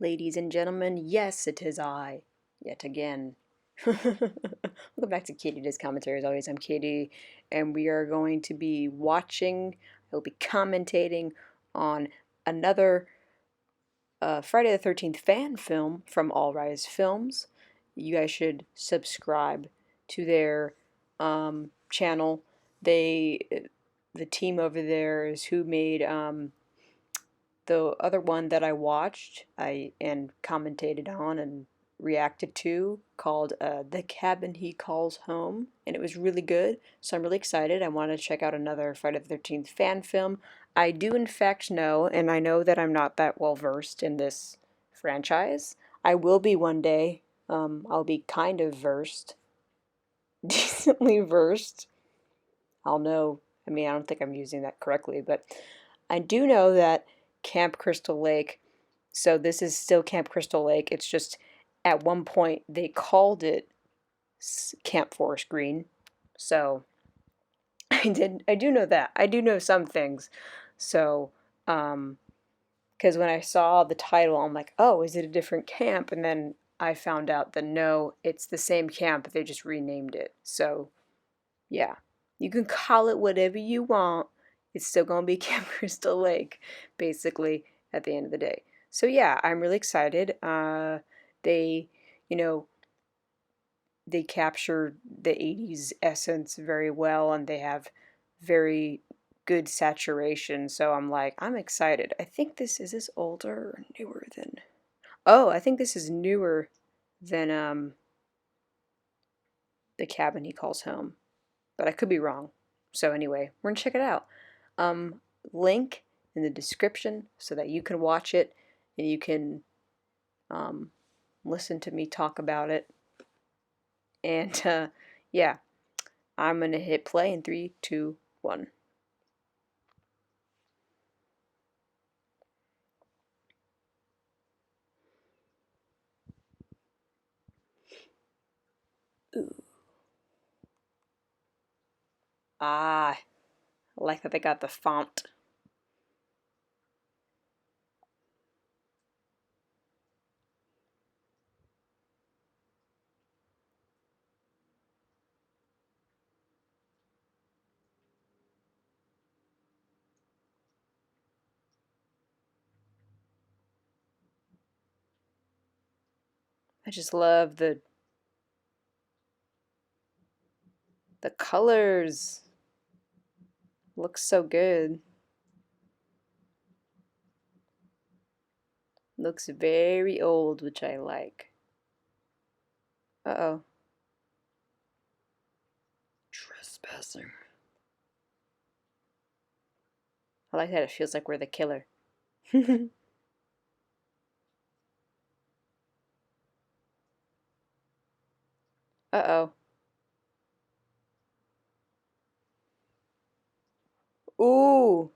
Ladies and gentlemen, yes, it is I, yet again. Welcome back to Katie Does Commentary. As always, I'm Katie, and we are going to be watching, I will be commentating on another Friday the 13th fan film from All Rise Films. You guys should subscribe to their channel. The team over there is who made the other one that I watched and commentated on and reacted to called The Cabin He Calls Home, and it was really good, so I'm really excited. I want to check out another Friday the 13th fan film. I do in fact know, and I know that I'm not that well versed in this franchise. I will be one day. I'll be kind of versed, decently versed. I'll know. I mean, I don't think I'm using that correctly, but I do know that Camp Crystal Lake, so this is still Camp Crystal Lake. It's just at one point they called it Camp Forest Green. So I do know that. I do know some things. So because when I saw the title, I'm like, oh, is it a different camp? And then I found out that no, it's the same camp. They just renamed it. So yeah, you can call it whatever you want. It's still going to be Camp Crystal Lake, basically, at the end of the day. So yeah, I'm really excited. They, you know, they capture the 80s essence very well, and they have very good saturation. So I'm like, I'm excited. I think is this older or newer than? Oh, I think this is newer than The Cabin He Calls Home, but I could be wrong. So anyway, we're gonna check it out. Um, Link in the description so that you can watch it and you can um, listen to me talk about it. And yeah, I'm gonna hit play in 3, 2, 1. Ooh. Ah, I like that they got the font. I just love the colors. Looks so good. Looks very old, which I like. Uh-oh. Trespassing. I like that it feels like we're the killer. Uh-oh. Ooh.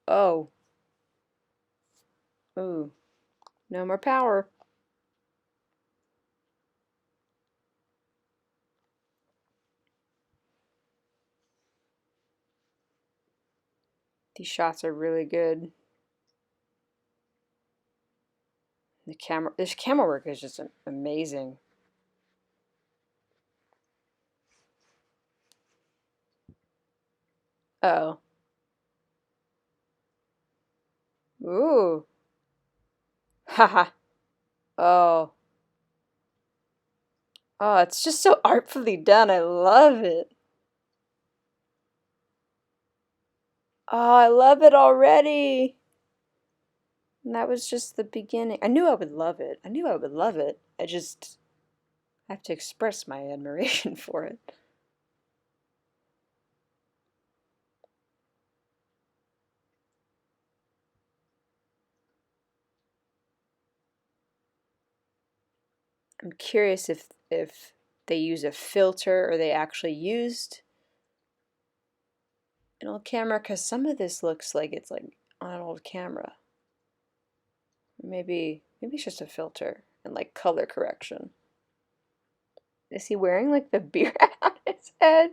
Oh. Ooh. No more power. These shots are really good. This camera work is just amazing. Uh oh. Ooh. Haha. Oh. Oh, it's just so artfully done. I love it. Oh, I love it already. And that was just the beginning. I knew I would love it. I knew I would love it. I just have to express my admiration for it. I'm curious if they use a filter or they actually used an old camera, because some of this looks like it's like on an old camera. Maybe it's just a filter and like color correction. Is he wearing like the beard on his head?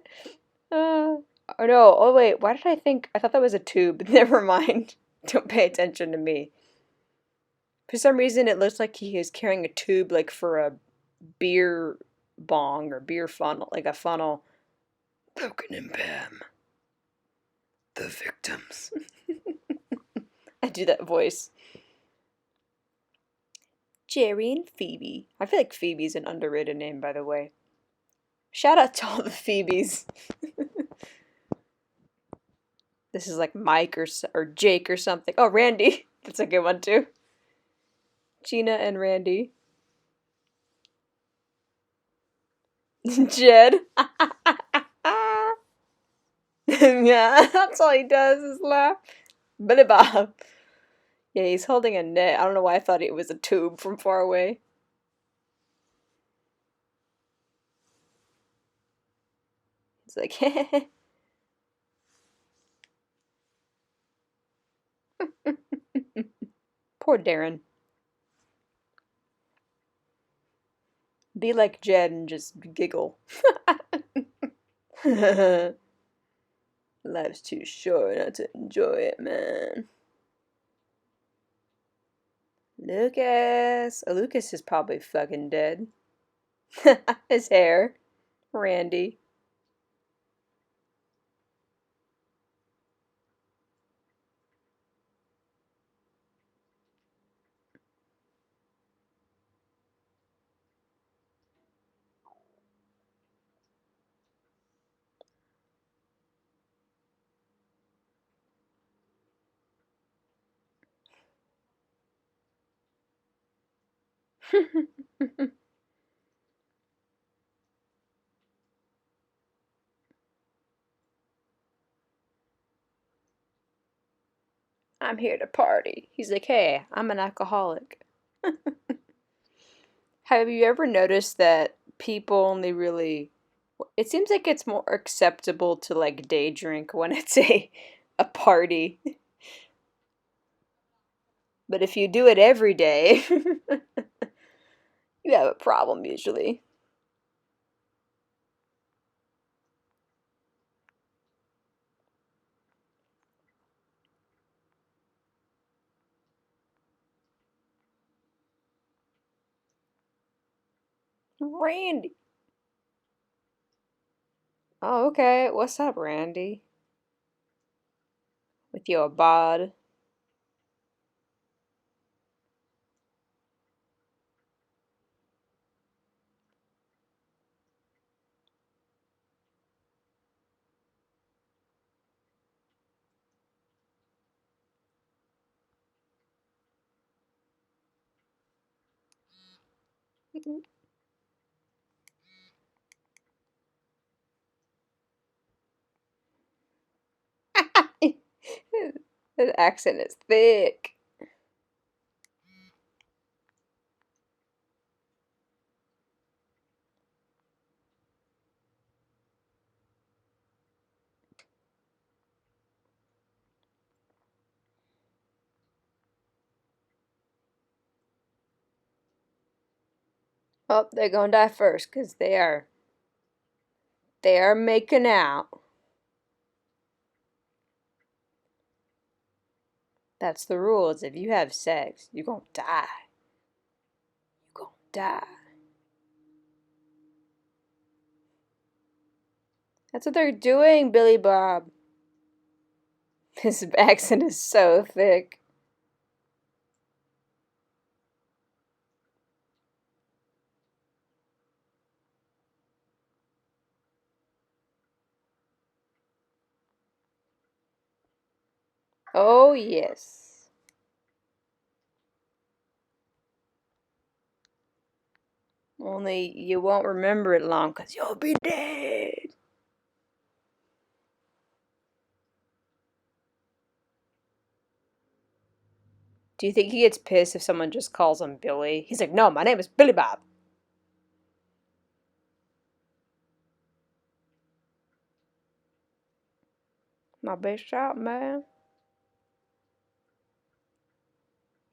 Oh no, oh wait, why did I thought that was a tube. Never mind. Don't pay attention to me. For some reason, it looks like he is carrying a tube, like for a beer bong or beer funnel, like a funnel. Logan and Pam, the victims. I do that voice. Jerry and Phoebe. I feel like Phoebe's an underrated name, by the way. Shout out to all the Phoebes. This is like Mike or Jake or something. Oh, Randy. That's a good one too. Gina and Randy. Jed. Yeah, that's all he does is laugh. Billy Bob. Yeah, he's holding a net. I don't know why I thought it was a tube from far away. He's like, poor Darren. Be like Jed and just giggle. Life's too short not to enjoy it, man. Lucas. Oh, Lucas is probably fucking dead. His hair. Randy. I'm here to party. He's like, hey, I'm an alcoholic. Have you ever noticed that people only really. It seems like it's more acceptable to like day drink when it's a party. But if you do it every day, you have a problem usually. Randy. Oh, okay. What's up, Randy? With your bod. His accent is thick. Oh, they're gonna die first because they are making out. That's the rules. If you have sex, you're gonna die. You're gonna die. That's what they're doing, Billy Bob. His accent is so thick. Oh, yes. Only you won't remember it long because you'll be dead. Do you think he gets pissed if someone just calls him Billy? He's like, no, my name is Billy Bob. My best shot, man.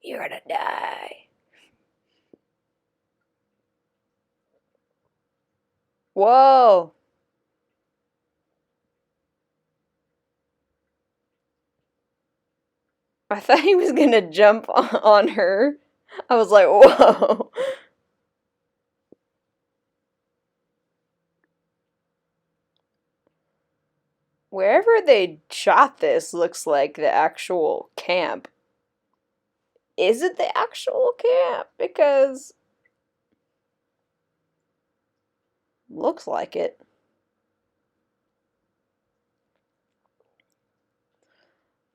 You're gonna die. Whoa. I thought he was gonna jump on her. I was like, whoa. Wherever they shot this looks like the actual camp. Is it the actual camp? Because looks like it.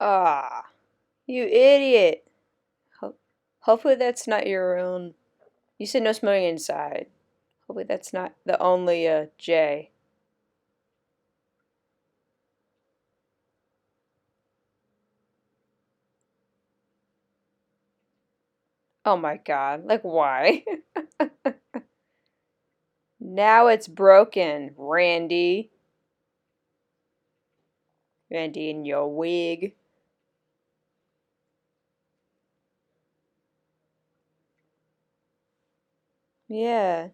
Ah, you idiot. Hopefully that's not your own. You said no smoking inside. Hopefully that's not the only J. Oh my god. Like why? Now it's broken, Randy. Randy in your wig. Yeah.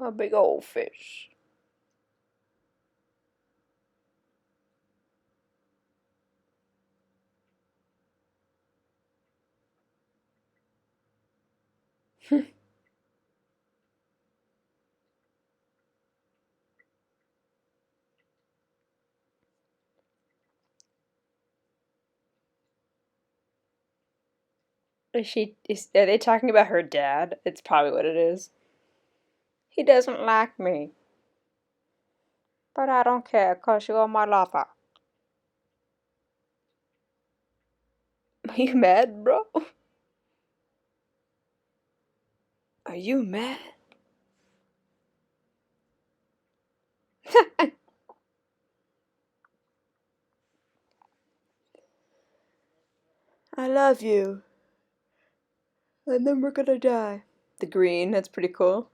A big old fish. Are they talking about her dad? It's probably what it is. He doesn't like me. But I don't care, 'cause you're my lover. Are you mad, bro? Are you mad? I love you. And then we're gonna die. The green, that's pretty cool.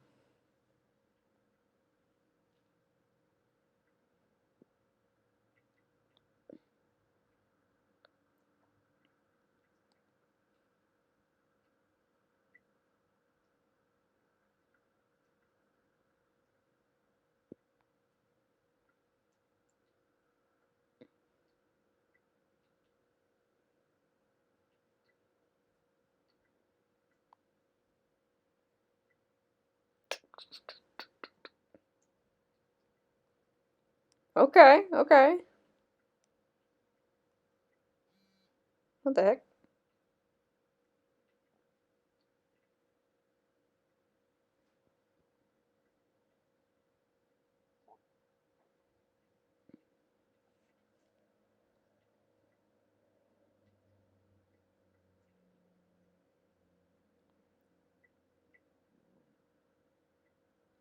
Okay, okay. What the heck?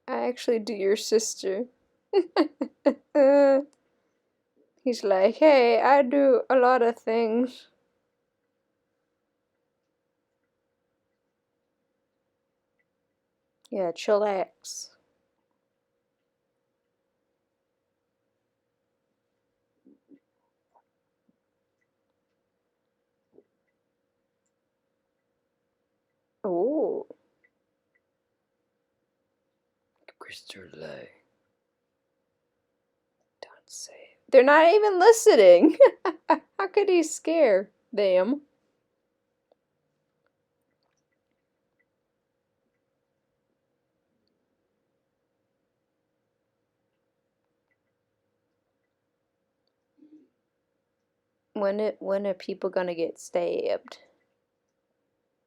I actually do your sister. He's like, hey, I do a lot of things. Yeah, chillax. Oh, Crystal Lay. Don't say it. They're not even listening. How could he scare them? When are people gonna get stabbed?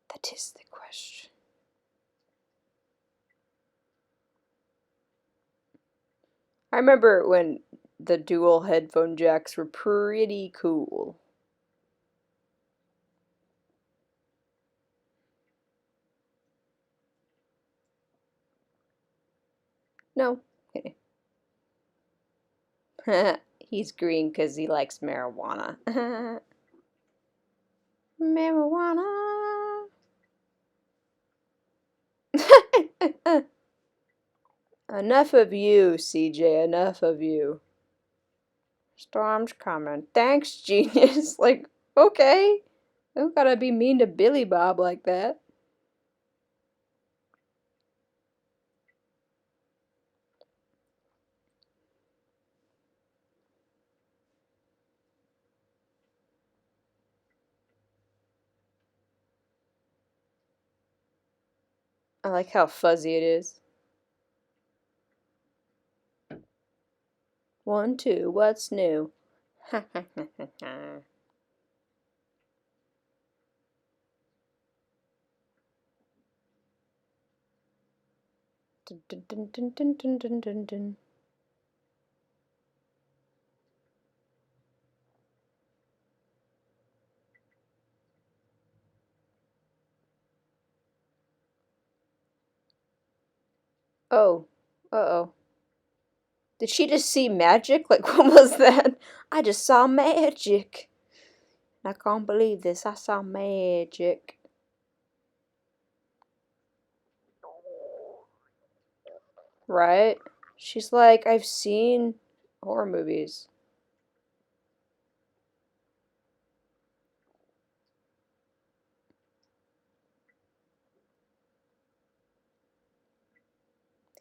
That is the question. I remember when the dual headphone jacks were pretty cool. No, kidding. He's green because he likes marijuana. Marijuana. Enough of you, CJ. Enough of you. Storm's coming. Thanks, genius. Like, okay. Don't gotta be mean to Billy Bob like that. I like how fuzzy it is. 1, 2, what's new? Dun, dun, dun, dun, dun, dun, dun, dun, dun. Oh. Uh-oh. Did she just see magic? Like, what was that? I just saw magic. I can't believe this. I saw magic. Right? She's like, I've seen horror movies.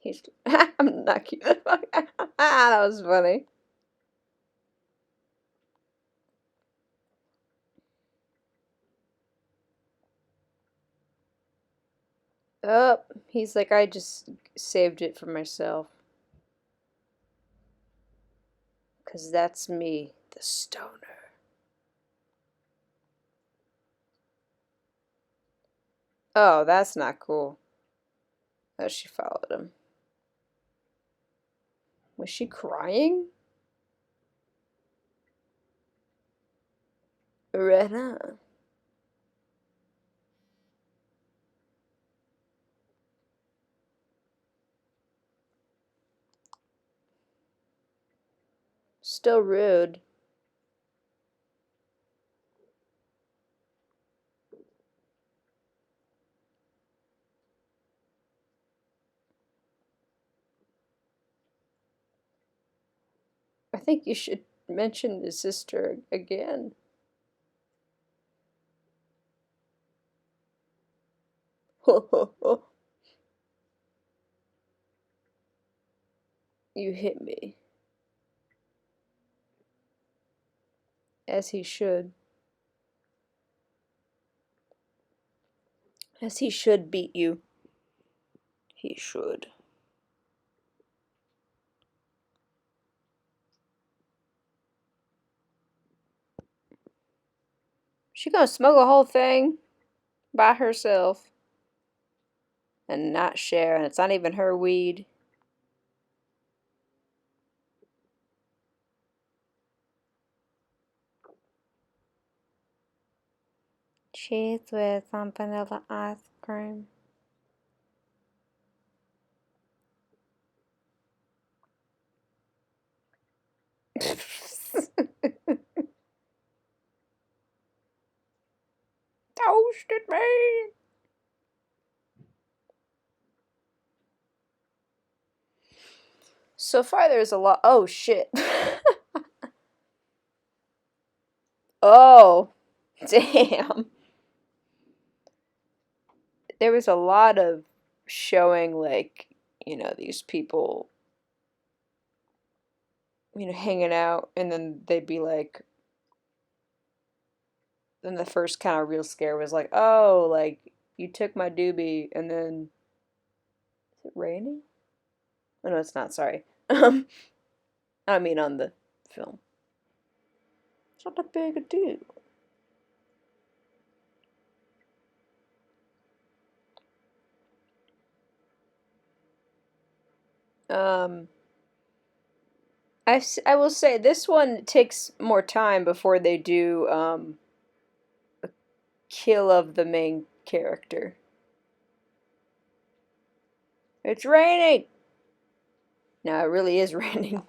He's. I'm not cute. That was funny. Oh, he's like, I just saved it for myself. Because that's me, the stoner. Oh, that's not cool. Oh, she followed him. Was she crying? Right on. Still rude. I think you should mention his sister again. You hit me. As he should. As he should beat you. He should. She gonna smoke a whole thing by herself and not share, and it's not even her weed. Cheese with some vanilla ice cream. Toasted me. So far, there's a lot. Oh shit. Oh, damn. There was a lot of showing, like, these people, hanging out, and then they'd be like, then the first kind of real scare was like, oh, like, you took my doobie, and then, is it raining? Oh, no, it's not, sorry. I mean on the film. It's not a big deal. Um, I will say this one takes more time before they do kill of the main character. It's raining! No, it really is raining.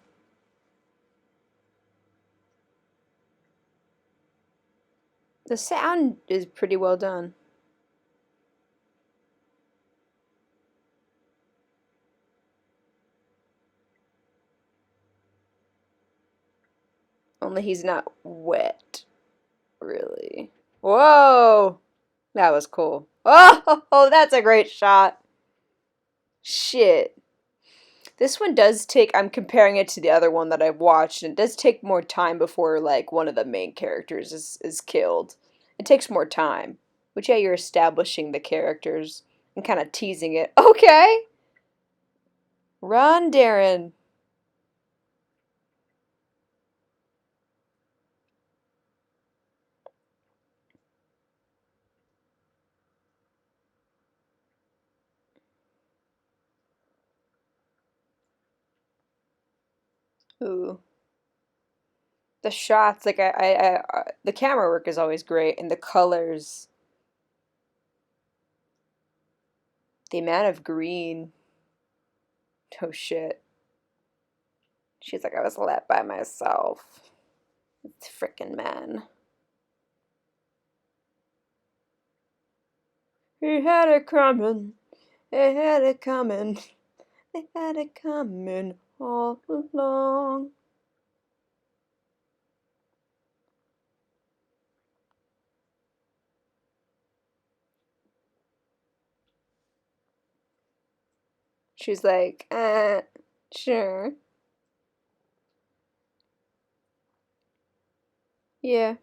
The sound is pretty well done. Only he's not wet, really. Whoa! That was cool. Oh, that's a great shot. Shit. This one does take, I'm comparing it to the other one that I've watched, and it does take more time before, like, one of the main characters is killed. It takes more time. Which, yeah, you're establishing the characters and kind of teasing it. Okay! Run, Darren. Ooh. The shots, like, the camera work is always great, and the colors. The amount of green. Oh, shit. She's like, I was left by myself. It's frickin' man. He had it coming. They had it coming. They had it coming all along. She's like, sure. Yeah.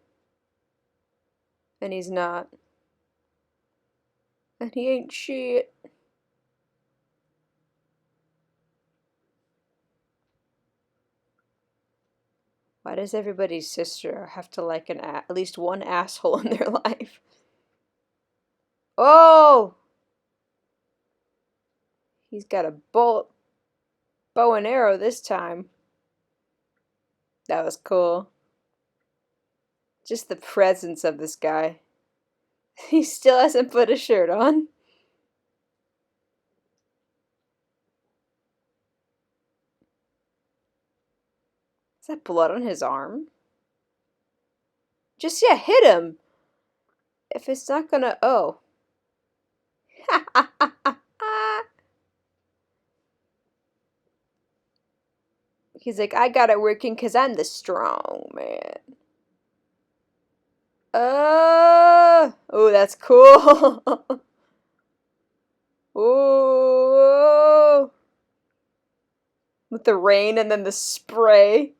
And he's not. And he ain't shit. Why does everybody's sister have to like at least one asshole in their life? Oh! He's got a bow and arrow this time. That was cool. Just the presence of this guy. He still hasn't put a shirt on. Is that blood on his arm? Just, yeah, hit him. If it's not gonna, oh. He's like, I got it working because I'm the strong man. Oh, that's cool. Oh, with the rain and then the spray.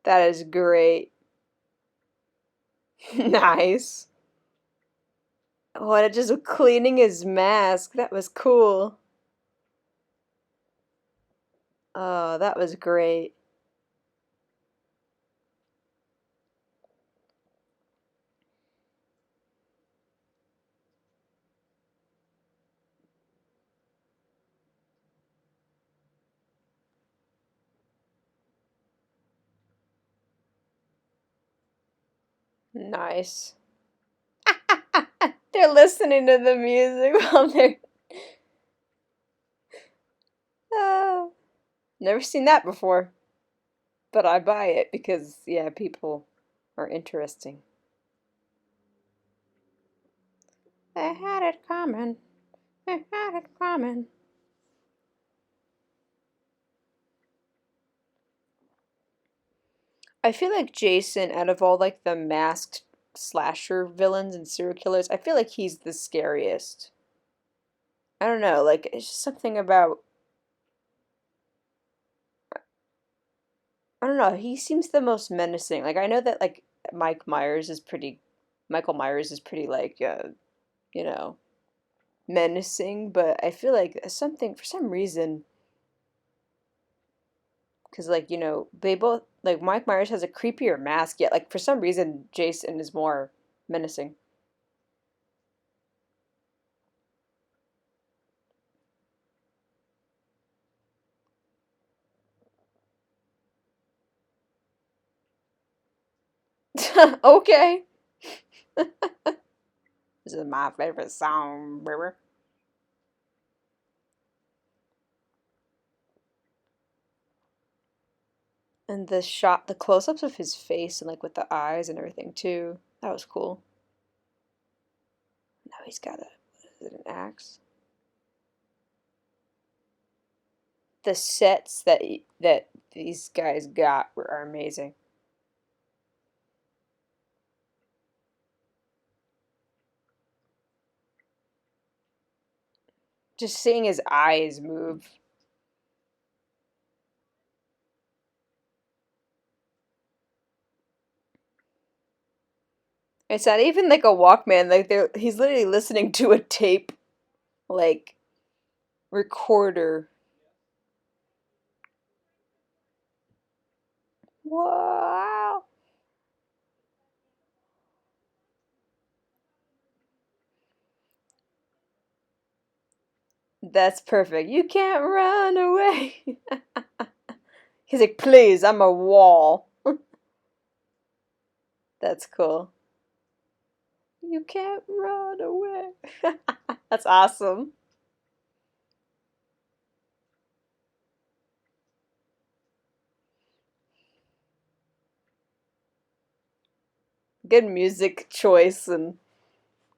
That is great. Nice. Oh, and it just cleaning his mask. That was cool. Oh, that was great. Nice. They're listening to the music while they're. Oh, never seen that before. But I buy it because, yeah, people are interesting. They had it coming. They had it coming. I feel like Jason, out of all like the masked slasher villains and serial killers, I feel like he's the scariest. I don't know, like it's just something about I don't know, he seems the most menacing. Like I know that like Michael Myers is pretty like you know, menacing, but I feel like something for some reason because like they both like Mike Myers has a creepier mask, yet like for some reason Jason is more menacing. Okay. This is my favorite song, baby. And the shot, the close-ups of his face and like with the eyes and everything too. That was cool. Now he's got a, is it an axe? The sets that these guys got are amazing. Just seeing his eyes move. It's not even like a Walkman. Like he's literally listening to a tape, like recorder. Wow, that's perfect. You can't run away. He's like, please, I'm a wall. That's cool. You can't run away. That's awesome. Good music choice, and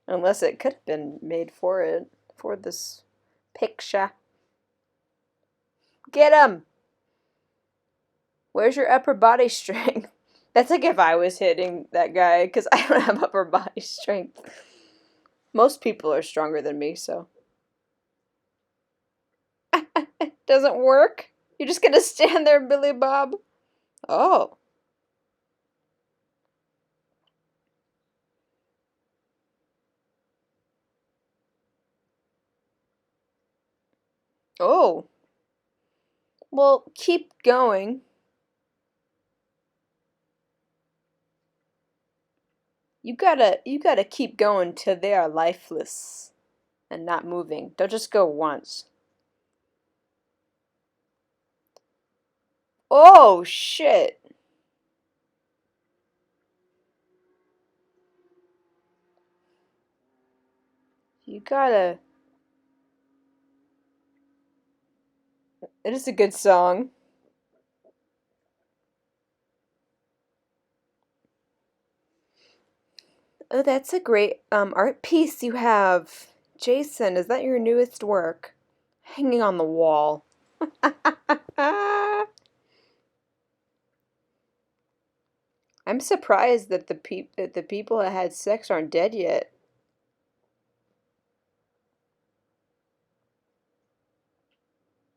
unless it could have been made for it, for this picture. Get him! Where's your upper body strength? That's like if I was hitting that guy, because I don't have upper body strength. Most people are stronger than me, so. Doesn't work? You're just gonna stand there, Billy Bob? Oh. Oh. Well, keep going. You gotta keep going till they are lifeless and not moving. Don't just go once. Oh shit. You gotta. It is a good song. Oh, that's a great art piece you have. Jason, is that your newest work? Hanging on the wall. I'm surprised that the people that had sex aren't dead yet.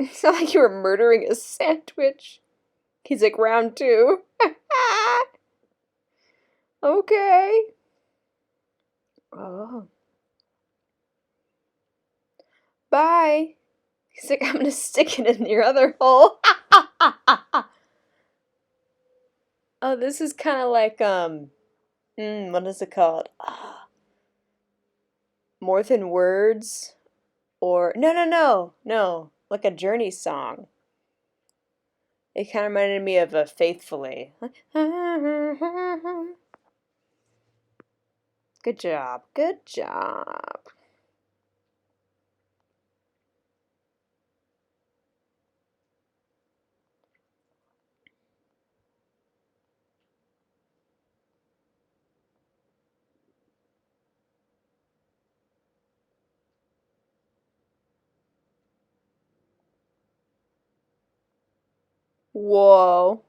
It's not like you were murdering a sandwich. He's like round two. Okay. Oh. Bye. He's like, I'm gonna stick it in your other hole. Oh, this is kind of like what is it called? More Than Words, or no, like a Journey song. It kind of reminded me of a Faithfully. Good job. Good job. Whoa.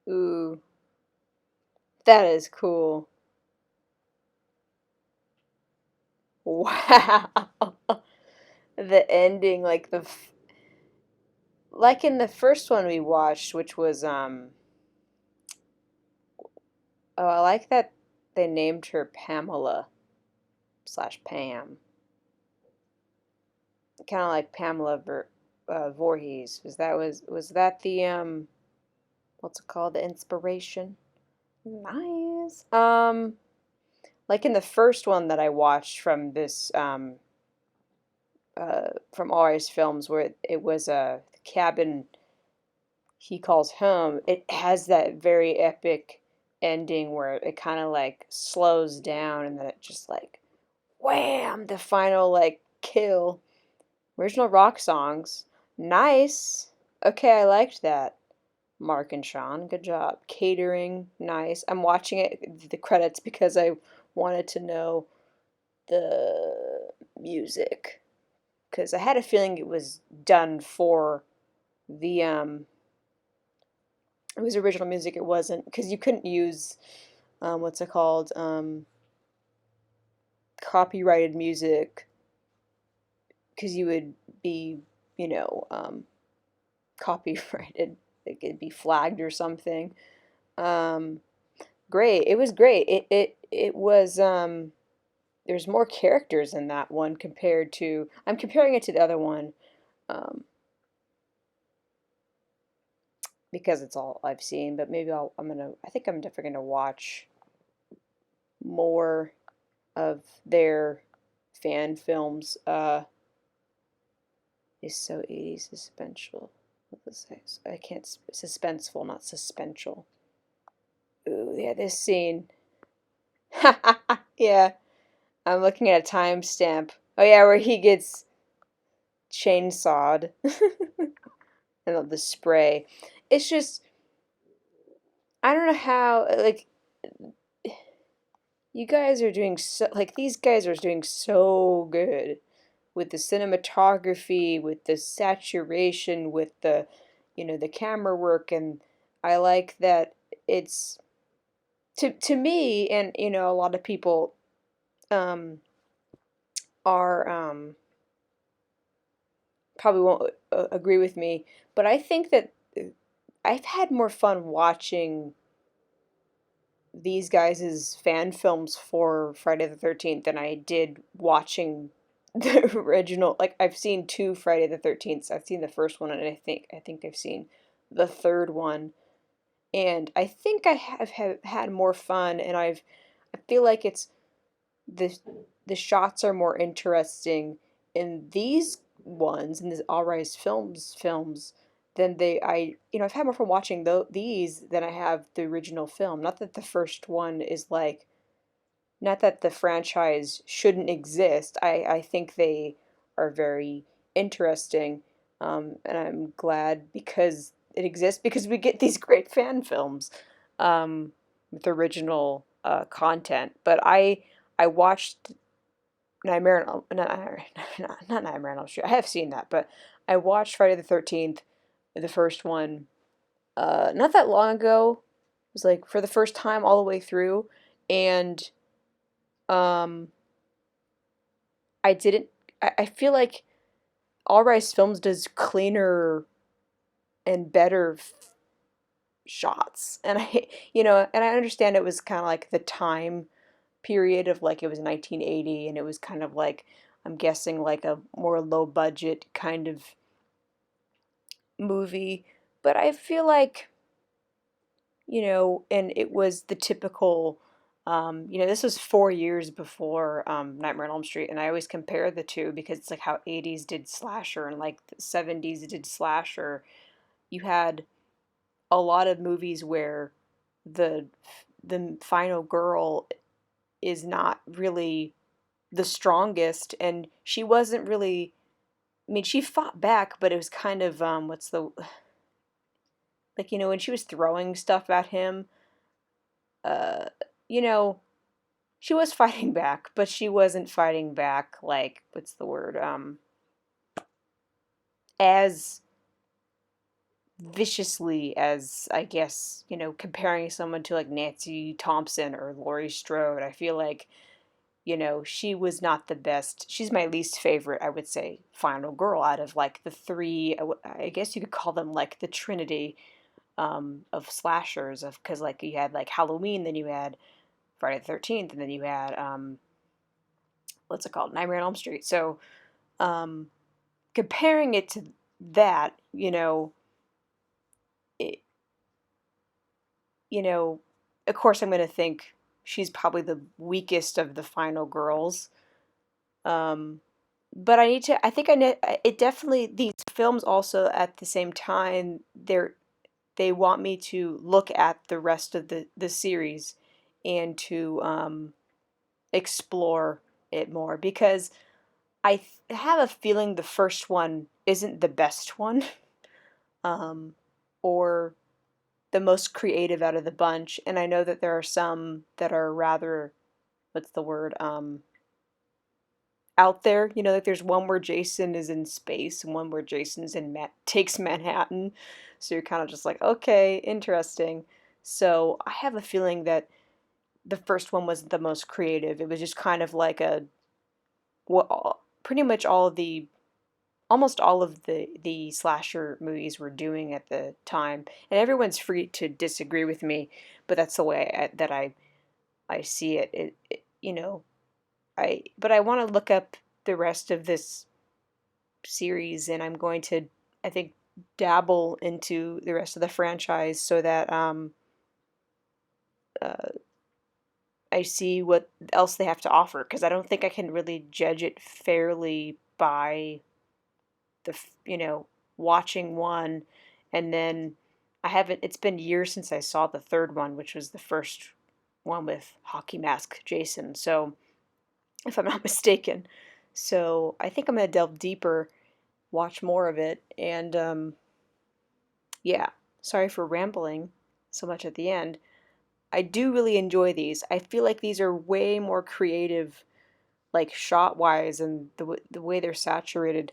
Ooh. That is cool. Wow. The ending, like in the first one we watched, which was oh, I like that they named her Pamela slash Pam. Kind of like Pamela Voorhees. Was that the what's it called? The inspiration. Nice. Like in the first one that I watched from this from Ari's films, where it was a cabin he calls home. It has that very epic ending where it kind of like slows down and then it just like wham, the final like kill. Original rock songs. Nice. Okay, I liked that. Mark and Sean, good job. Catering, nice. I'm watching it, the credits, because I wanted to know the music. Because I had a feeling it was done for the, it was original music. It wasn't, because you couldn't use, what's it called? Copyrighted music, because you would be, you know, copyrighted. Like it'd be flagged or something. Um, Great. It was great. It was there's more characters in that one compared to, I'm comparing it to the other one, um because it's all I've seen, but maybe I think I'm definitely gonna watch more of their fan films. Is so 80s suspenseful. What was I can't, suspenseful, not suspenseful. Ooh, yeah, this scene. Yeah, I'm looking at a timestamp. Oh yeah, where he gets chainsawed. And the spray. It's just, I don't know how, like, you guys are doing so, like, these guys are doing so good with the cinematography, with the saturation, with the, the camera work. And I like that it's, to me, and a lot of people um are probably won't agree with me, but I think that I've had more fun watching these guys' fan films for Friday the 13th than I did watching the original. Like, I've seen two Friday the 13ths. I've seen the first one, and I think I've seen the third one. And I think I have had more fun, and I feel like it's the the shots are more interesting in these ones, in these All Rise films, than I've had more fun watching these than I have the original film. Not that the first one is like, not that the franchise shouldn't exist. I think they are very interesting, and I'm glad because it exists, because we get these great fan films with original content. But I watched Nightmare on not Nightmare on Elm Street. I have seen that, but I watched Friday the 13th, the first one, not that long ago. It was like for the first time all the way through, and um, I didn't. I feel like All Rise Films does cleaner and better shots, and and I understand it was kind of like the time period of, like, it was 1980, and it was kind of like, I'm guessing, like a more low budget kind of movie. But I feel like, and it was the typical, this was 4 years before Nightmare on Elm Street, and I always compare the two because it's like how 80s did slasher and like the 70s did slasher. You had a lot of movies where the the final girl is not really the strongest, and she wasn't really, I mean, she fought back, but it was kind of, what's the, like, when she was throwing stuff at him, uh, you know, she was fighting back, but she wasn't fighting back, like, what's the word, as viciously as, I guess, comparing someone to, like, Nancy Thompson or Laurie Strode. I feel like, she was not the best. She's my least favorite, I would say, final girl out of, like, the three. I guess you could call them like the trinity of slashers, of, because, like, you had, like, Halloween, then you had Friday the 13th, and then you had what's it called, Nightmare on Elm Street. So um, comparing it to that, it, you know, of course I'm gonna think she's probably the weakest of the final girls. Um, but I think it definitely, these films also at the same time, they want me to look at the rest of the series and to explore it more, because have a feeling the first one isn't the best one. um, or the most creative out of the bunch. And I know that there are some that are rather, what's the word, out there. You know, like there's one where Jason is in space and one where Jason's in takes Manhattan. So you're kind of just like, okay, interesting. So I have a feeling that the first one was the most creative. It was just kind of like a what pretty much all of the almost all of the slasher movies were doing at the time. And everyone's free to disagree with me, but that's the way that I see it. You know, I want to look up the rest of this series, and I'm going to, I think, dabble into the rest of the franchise so that uh, I see what else they have to offer, because I don't think I can really judge it fairly by watching one and then I haven't, it's been years since I saw the third one, which was the first one with hockey mask Jason. So, if I'm not mistaken. So, I think I'm going to delve deeper, watch more of it, and yeah, sorry for rambling so much at the end. I do really enjoy these. I feel like these are way more creative, like shot wise, and the way they're saturated.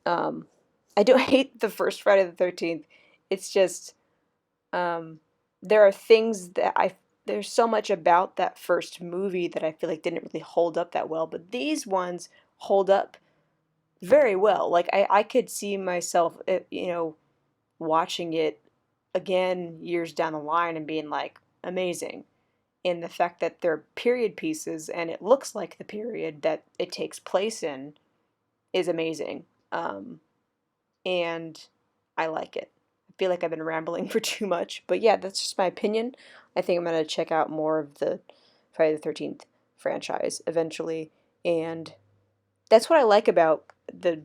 Um, I don't hate the first Friday the 13th. It's just um, there are things that there's so much about that first movie that I feel like didn't really hold up that well, but these ones hold up very well. Like I could see myself, watching it again years down the line and being like amazing. And the fact that they're period pieces and it looks like the period that it takes place in is amazing. And I like it. I feel like I've been rambling for too much, but yeah, that's just my opinion. I think I'm gonna check out more of the Friday the 13th franchise eventually, and that's what I like about the.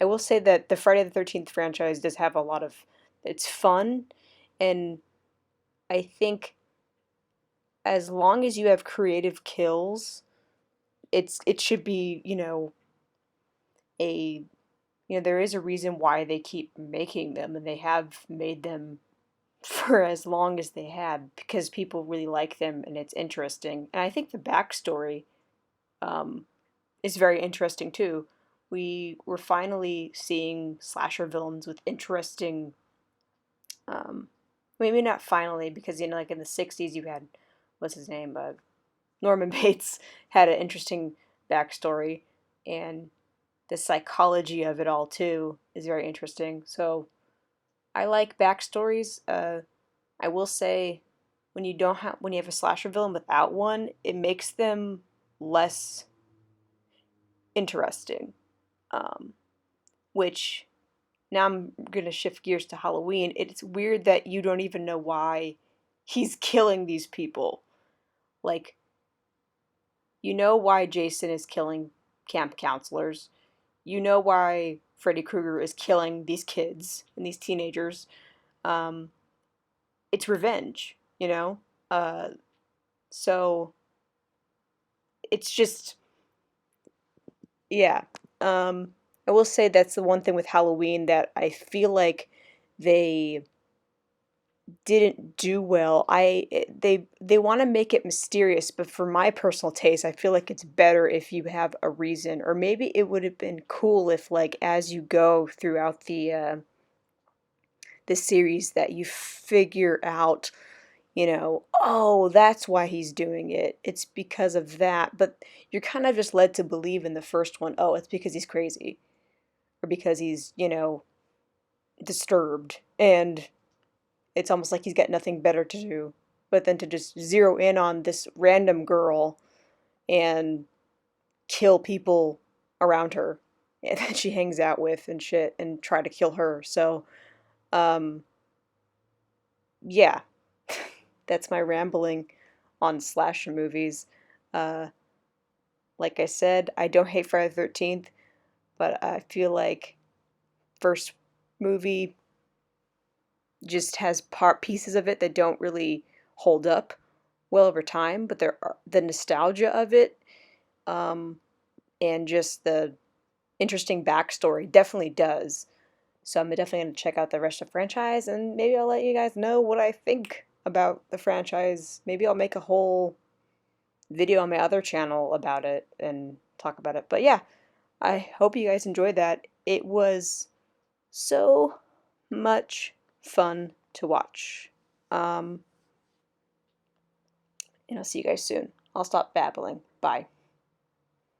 I will say that the Friday the 13th franchise does have a lot of. It's fun, and I think as long as you have creative kills, it should be a there is a reason why they keep making them, and they have made them for as long as they have because people really like them and it's interesting. And I think the backstory um, is very interesting too. We were finally seeing slasher villains with interesting. Um, Maybe not finally because like in the '60s you had what's his name, Norman Bates had an interesting backstory, and the psychology of it all too is very interesting. So I like backstories. I will say when you have a slasher villain without one, it makes them less interesting. Um, which now I'm gonna shift gears to Halloween. It's weird that you don't even know why he's killing these people. Like you know why Jason is killing camp counselors. You know why Freddy Krueger is killing these kids and these teenagers. Um, it's revenge, you know. Uh, so it's just yeah. I will say that's the one thing with Halloween that I feel like they didn't do well. They want to make it mysterious, but for my personal taste, I feel like it's better if you have a reason, or maybe it would have been cool if, like, as you go throughout the series, that you figure out, oh, that's why he's doing it. It's because of that. But you're kind of just led to believe in the first one, oh, it's because he's crazy or because he's, disturbed. And it's almost like he's got nothing better to do but then to just zero in on this random girl and kill people around her and that she hangs out with and shit and try to kill her. So, um, yeah, that's my rambling on slasher movies. Uh, like I said, I don't hate Friday the 13th, but I feel like first movie just has pieces of it that don't really hold up well over time, but there are the nostalgia of it, um, and just the interesting backstory definitely does. So I'm definitely going to check out the rest of the franchise, and maybe I'll let you guys know what I think about the franchise. Maybe I'll make a whole video on my other channel about it and talk about it. But yeah, I hope you guys enjoyed that. It was so much fun to watch. And I'll see you guys soon. I'll stop babbling. Bye.